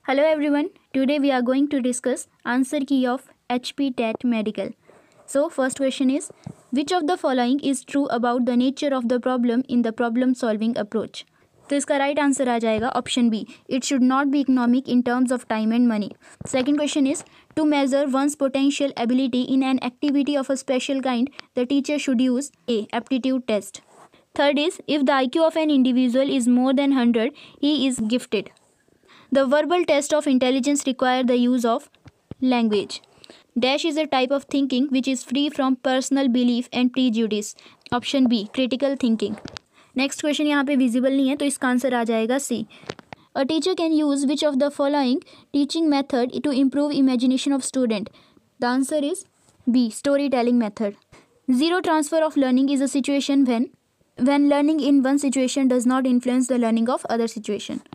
Hello everyone, today we are going to discuss answer key of H.P TET Medical. So first question is, which of the following is true about the nature of the problem in the problem solving approach? तो इसका right answer आ जाएगा option B, it should not be economic in terms of time and money. Second question is, to measure one's potential ability in an activity of a special kind the teacher should use a aptitude test. Third is, if the IQ of an individual is more than 100, he is gifted. The verbal test of intelligence require the use of language. Dash is a type of thinking which is free from personal belief and prejudice. Option B, critical thinking. Next question यहाँ पे visible नहीं है तो इसका answer आ जाएगा C. A teacher can use which of the following teaching method to improve imagination of student? The answer is B, storytelling method. Zero transfer of learning is a situation when learning in one situation does not influence the learning of other situation.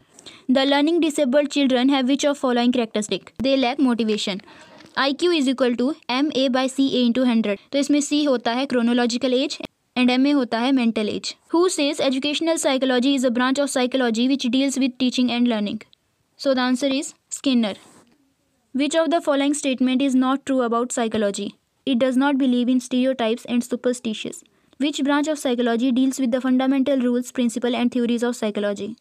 The learning disabled children have which of following characteristic? They lack motivation. IQ is equal to MA by CA into 100. तो इसमें C होता है chronological age and MA होता है mental age. Who says educational psychology is a branch of psychology which deals with teaching and learning? So the answer is Skinner. Which of the following statement is not true about psychology? It does not believe in stereotypes and superstitions. Which branch of psychology deals with the fundamental rules, principles and theories of psychology?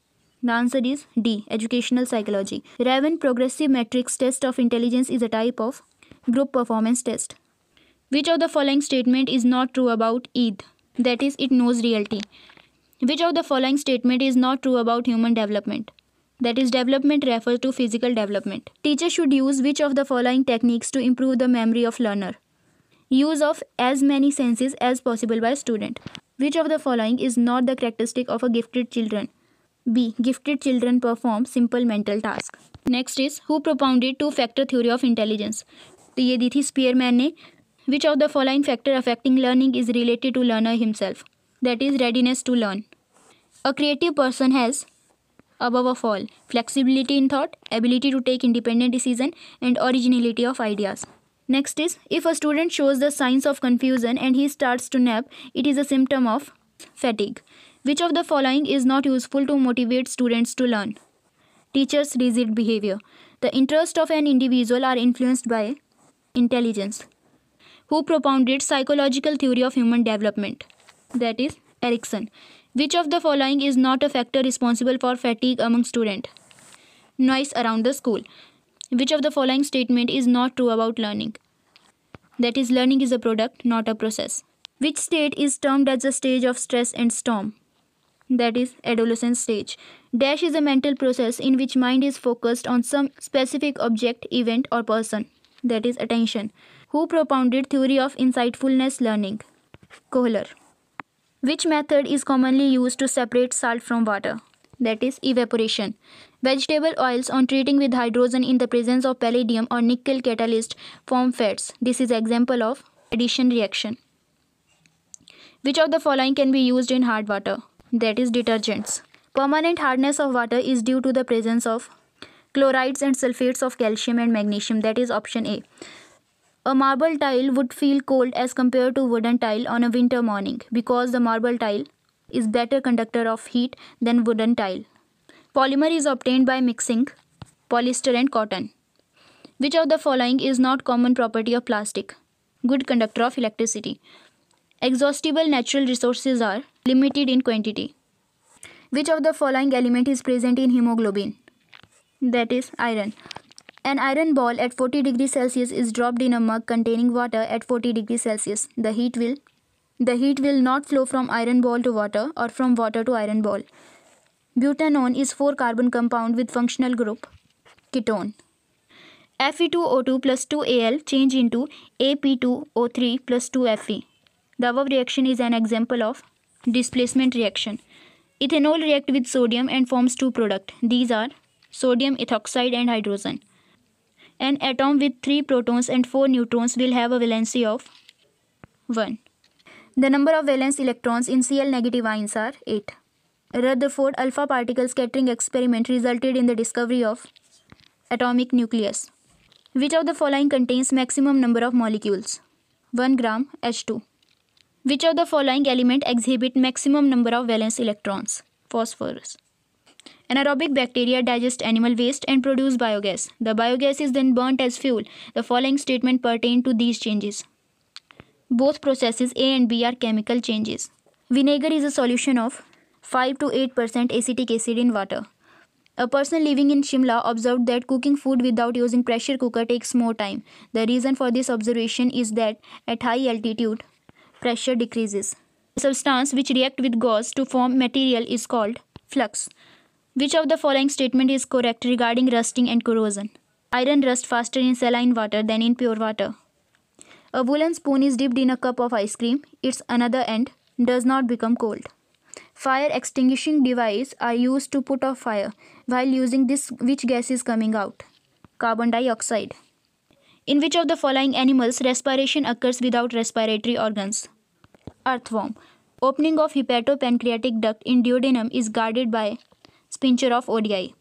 The answer is D, educational psychology. Raven progressive matrix test of intelligence is a type of group performance test. Which of the following statement is not true about Eid? That is, it knows reality. Which of the following statement is not true about human development? That is, development refers to physical development. Teacher should use which of the following techniques to improve the memory of learner? Use of as many senses as possible by student. Which of the following is not the characteristic of a gifted children? B, gifted children perform simple mental task. Next is, who propounded two-factor theory of intelligence? तो ये दी थी Spearman ने. Which of the following factor affecting learning is related to learner himself? That is, readiness to learn. A creative person has, above all, flexibility in thought, ability to take independent decision, and originality of ideas. Next is, if a student shows the signs of confusion and he starts to nap, it is a symptom of fatigue. Which of the following is not useful to motivate students to learn? Teachers' rigid behavior. The interests of an individual are influenced by intelligence. Who propounded psychological theory of human development? That is Erikson. Which of the following is not a factor responsible for fatigue among students? Noise around the school. Which of the following statement is not true about learning? That is, learning is a product, not a process. Which state is termed as a stage of stress and storm? That is, adolescent stage. Dash is a mental process in which mind is focused on some specific object, event or person. That is, attention. Who propounded theory of insightfulness learning? Kohler. Which method is commonly used to separate salt from water? That is, evaporation. Vegetable oils on treating with hydrogen in the presence of palladium or nickel catalyst form fats. This is example of addition reaction. Which of the following can be used in hard water? That is, detergents. Permanent hardness of water is due to the presence of chlorides and sulfates of calcium and magnesium. That is option A. A marble tile would feel cold as compared to wooden tile on a winter morning because the marble tile is better conductor of heat than wooden tile. Polymer is obtained by mixing polyester and cotton. Which of the following is not common property of plastic? Good conductor of electricity. Exhaustible natural resources are limited in quantity. Which of the following element is present in hemoglobin? That is iron. An iron ball at 40 degrees Celsius is dropped in a mug containing water at 40 degrees Celsius. The heat will not flow from iron ball to water or from water to iron ball. Butanone is 4-carbon compound with functional group ketone. Fe2O2 plus 2Al change into AP2O3 plus 2Fe. The above reaction is an example of displacement reaction. Ethanol reacts with sodium and forms two products. These are sodium ethoxide and hydrogen. An atom with 3 protons and 4 neutrons will have a valency of 1. The number of valence electrons in Cl negative ions are 8. Rutherford alpha particle scattering experiment resulted in the discovery of atomic nucleus. Which of the following contains maximum number of molecules? 1 gram H2. Which of the following element exhibit maximum number of valence electrons? Phosphorus. Anaerobic bacteria digest animal waste and produce biogas. The biogas is then burnt as fuel. The following statement pertain to these changes. Both processes A and B are chemical changes. Vinegar is a solution of 5 to 8% acetic acid in water. A person living in Shimla observed that cooking food without using pressure cooker takes more time. The reason for this observation is that at high altitude, pressure decreases. The substance which reacts with gas to form material is called flux. Which of the following statement is correct regarding rusting and corrosion? Iron rusts faster in saline water than in pure water. A woolen spoon is dipped in a cup of ice cream. Its another end does not become cold. Fire extinguishing devices are used to put out fire. While using this, which gas is coming out? Carbon dioxide. In which of the following animals respiration occurs without respiratory organs? Earthworm. Opening of hepatopancreatic duct in duodenum is guarded by sphincter of Oddi.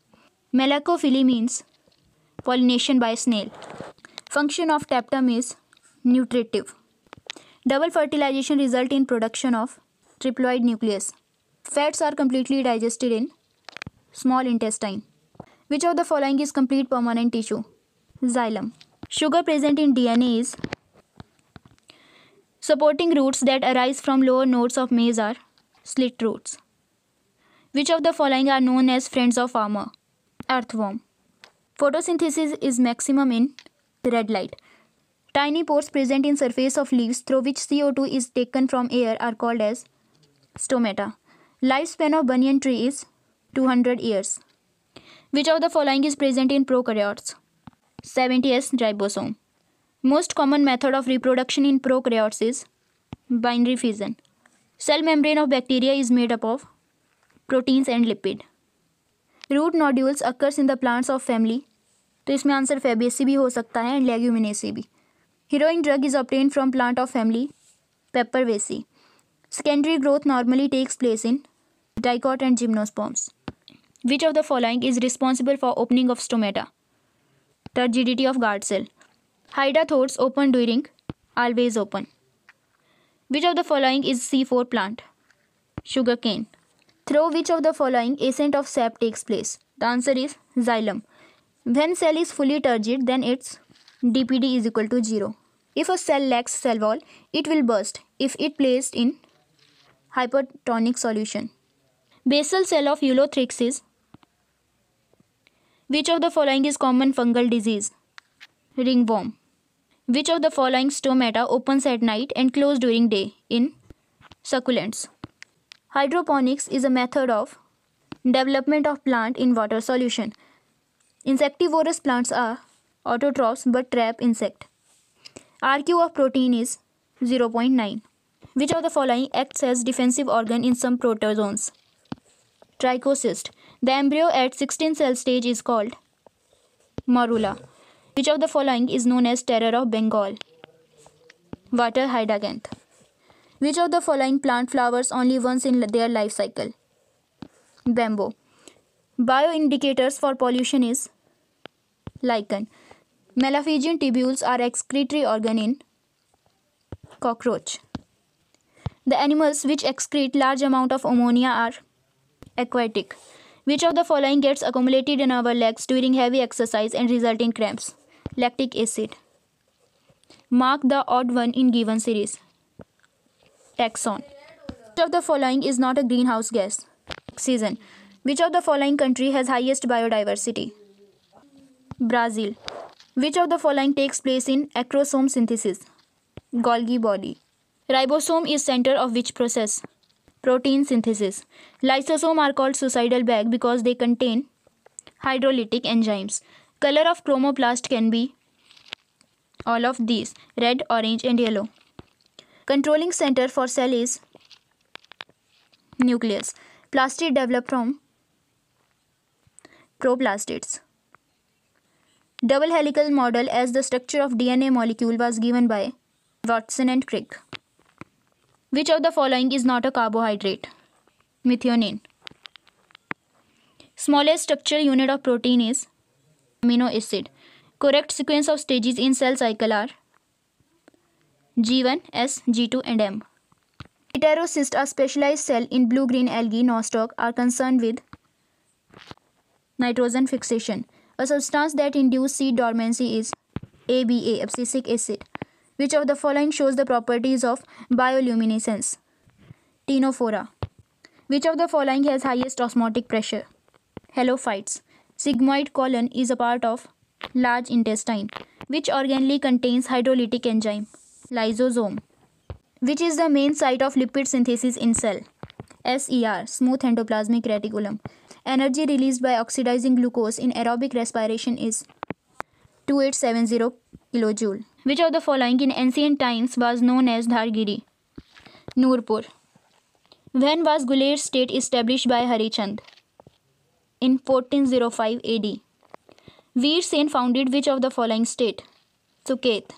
Malacophily means pollination by snail. Function of tapetum is nutritive. Double fertilization results in production of triploid nucleus. Fats are completely digested in small intestine. Which of the following is complete permanent tissue? Xylem. Sugar present in DNA is supporting roots that arise from lower nodes of maize are slit roots. Which of the following are known as friends of farmer? Earthworm. Photosynthesis is maximum in red light. Tiny pores present in surface of leaves through which CO2 is taken from air are called as stomata. Lifespan of banyan tree is 200 years. Which of the following is present in prokaryotes? 70S ribosome. Most common method of reproduction in prokaryotes is binary fission. Cell membrane of bacteria is made up of proteins and lipid. Root nodules occurs in the plants of family. तो इसमें answer Fabaceae भी हो सकता है and Leguminosae भी. Heroin drug is obtained from plant of family Peppervaceae. Secondary growth normally takes place in dicot and gymnosperms. Which of the following is responsible for opening of stomata? Turgidity of guard cell. Hydathodes open during always open. Which of the following is C4 plant? Sugarcane. Through which of the following ascent of sap takes place? The answer is xylem. When cell is fully turgid, then its dPd is equal to 0. If a cell lacks cell wall, it will burst if it placed in hypertonic solution. Basal cell of Ulothrix is. Which of the following is common fungal disease? Ringworm. Which of the following stomata opens at night and close during day in succulents? Hydroponics is a method of development of plant in water solution. Insectivorous plants are autotrophs but trap insect. RQ of protein is 0.9. Which of the following acts as defensive organ in some protozoans? Trichocyst. The embryo at 16 cell stage is called morula. Which of the following is known as terror of Bengal? Water hydacanth. Which of the following plant flowers only once in their life cycle? Bamboo. Bioindicators for pollution is lichen. Malaphigian tubules are excretory organ in cockroach. The animals which excrete large amount of ammonia are aquatic. Which of the following gets accumulated in our legs during heavy exercise and result in cramps? Lactic acid. Mark the odd one in given series. Taxon. Which of the following is not a greenhouse gas? Oxygen. Which of the following country has highest biodiversity? Brazil. Which of the following takes place in acrosome synthesis? Golgi body. Ribosome is center of which process? Protein synthesis. Lysosome are called suicidal bag because they contain hydrolytic enzymes. Color of chromoplast can be all of these: red, orange and yellow. Controlling center for cell is nucleus. Plastid developed from proplastids. Double helical model as the structure of DNA molecule was given by Watson and Crick. Which of the following is not a carbohydrate? Methionine. Smallest structural unit of protein is amino acid. Correct sequence of stages in cell cycle are G1, S, G2 and M. Heterocyst, a specialized cell in blue-green algae nostoc, are concerned with Nitrogen fixation. A substance that induces seed dormancy is ABA, abscisic acid. Which of the following shows the properties of bioluminescence? Ctenophora. Which of the following has highest osmotic pressure? Halophytes. Sigmoid colon is a part of large intestine. Which organelle contains hydrolytic enzyme? Lysosome. Which is the main site of lipid synthesis in cell? SER, smooth endoplasmic reticulum. Energy released by oxidizing glucose in aerobic respiration is 2870 kilojoule. Which of the following in ancient times was known as Dhargiri? Nurpur. When was Guler state established by Harichand? In 1405 AD. Veer Sen founded which of the following state? Suket.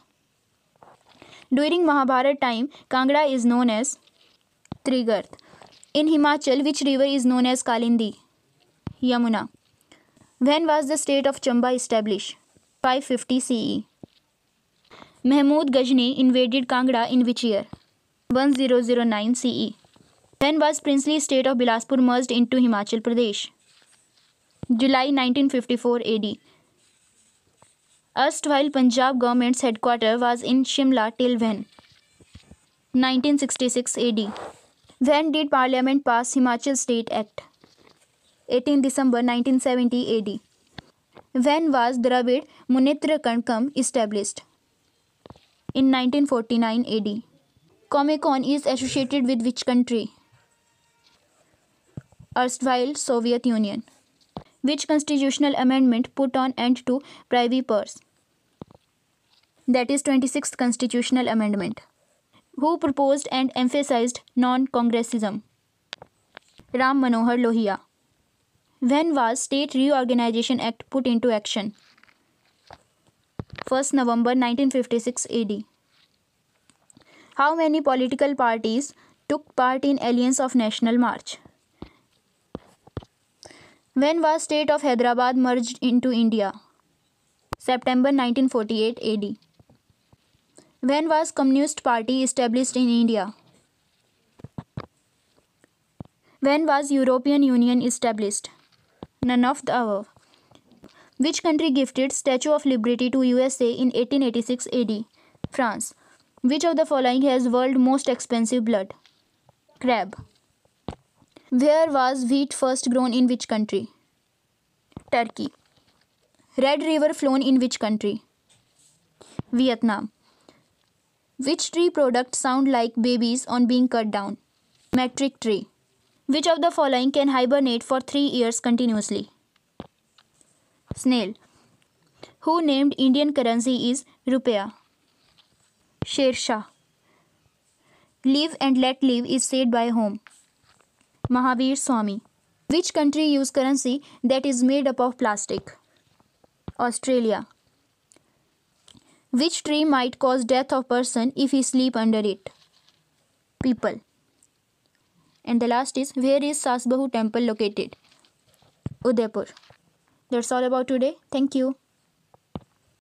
During Mahabharata time, Kangra is known as Trigarth. In Himachal, which river is known as Kalindi? Yamuna. When was the state of Chamba established? 550 CE. Mahmud Ghazni invaded Kangra in which year? 1009 CE. When was princely state of Bilaspur merged into Himachal Pradesh? July 1954 AD. Erstwhile Punjab government's headquarters was in Shimla till when? 1966 AD. When did Parliament pass Himachal State Act? 18 December 1970 AD. When was Dravid Munitra Kazhagam established? In 1949 AD. Comecon is associated with which country? Erstwhile Soviet Union. Which constitutional amendment put an end to privy purse? That is 26th Constitutional Amendment. Who proposed and emphasized non-congressism? Ram Manohar Lohia. When was State Reorganization Act put into action? 1st November 1956 AD. How many political parties took part in Alliance of National March? When was state of Hyderabad merged into India? September 1948 AD. When was Communist Party established in India? When was European Union established? None of the above. Which country gifted Statue of Liberty to USA in 1886 AD? France. Which of the following has world most expensive blood? Crab. Where was wheat first grown in which country? Turkey. Red River flown in which country? Vietnam. Which tree products sound like babies on being cut down? Metric tree. Which of the following can hibernate for 3 years continuously? Snail. Who named Indian currency is Rupiah? Sher Shah. Live and let live is said by whom? Mahavir Swami. Which country use currency that is made up of plastic? Australia. Which tree might cause death of person if he sleep under it? People. And the last is, where is Sasbahu temple located? Udaipur. That's all about today. Thank you.